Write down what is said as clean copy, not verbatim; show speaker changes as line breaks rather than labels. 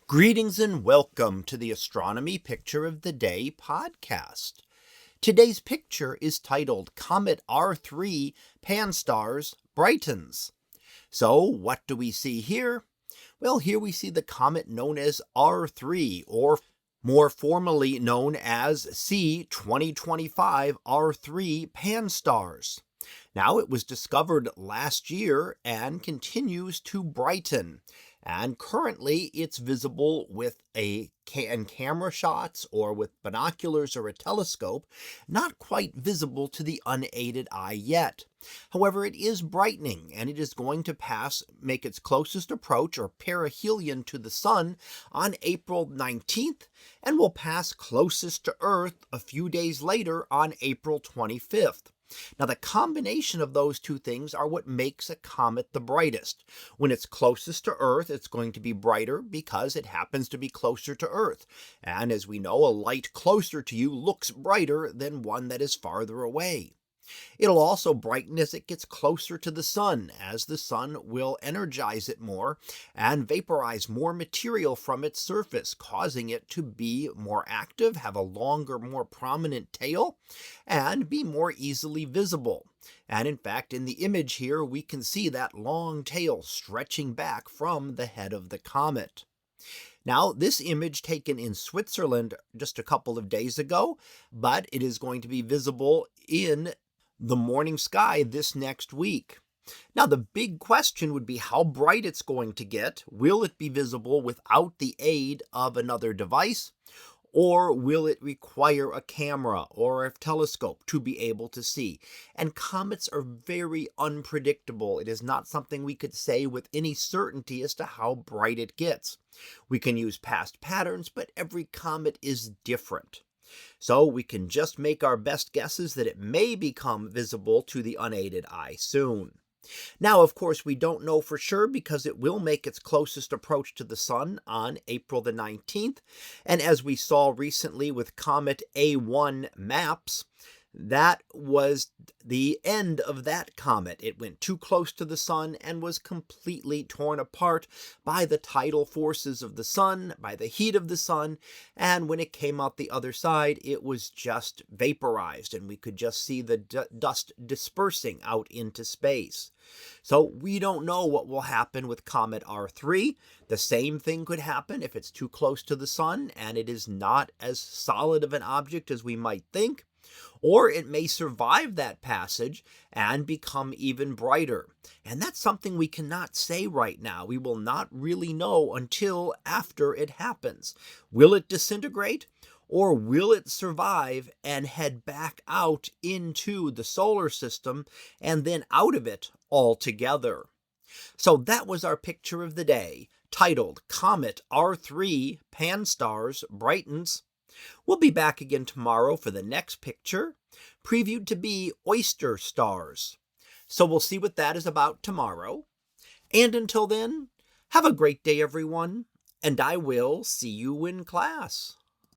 Greetings and welcome to the Astronomy Picture of the Day podcast. Today's picture is titled Comet R3 PanSTARRS Brightens. So what do we see here? Well, here we see the comet known as R3, or more formally known as C2025 R3 PanSTARRS. Now, it was discovered last year and continues to brighten. And currently it's visible with camera shots or with binoculars or a telescope, not quite visible to the unaided eye yet. However, it is brightening, and it is going to make its closest approach or perihelion to the sun on April 19th, and will pass closest to Earth a few days later on April 25th. Now, the combination of those two things are what makes a comet the brightest. When it's closest to Earth, it's going to be brighter because it happens to be closer to Earth. And as we know, a light closer to you looks brighter than one that is farther away. It'll also brighten as it gets closer to the sun, as the sun will energize it more and vaporize more material from its surface, causing it to be more active, have a longer, more prominent tail, and be more easily visible. And in fact, in the image here, we can see that long tail stretching back from the head of the comet. Now, this image taken in Switzerland just a couple of days ago, but it is going to be visible in the morning sky this next week. Now, the big question would be how bright it's going to get. Will it be visible without the aid of another device? Or will it require a camera or a telescope to be able to see? And comets are very unpredictable. It is not something we could say with any certainty as to how bright it gets. We can use past patterns, but every comet is different. So we can just make our best guesses that it may become visible to the unaided eye soon. Now, of course, we don't know for sure because it will make its closest approach to the sun on April the 19th. And as we saw recently with Comet A1 maps, that was the end of that comet. It went too close to the sun and was completely torn apart by the tidal forces of the sun, by the heat of the sun, and when it came out the other side, it was just vaporized, and we could just see the dust dispersing out into space. So we don't know what will happen with Comet R3. The same thing could happen if it's too close to the sun and it is not as solid of an object as we might think. Or it may survive that passage and become even brighter. And that's something we cannot say right now. We will not really know until after it happens. Will it disintegrate? Or will it survive and head back out into the solar system and then out of it altogether? So that was our picture of the day, titled Comet R3 PanSTARRS Brightens. We'll be back again tomorrow for the next picture, previewed to be oyster stars. So we'll see what that is about tomorrow. And until then, have a great day, everyone, and I will see you in class.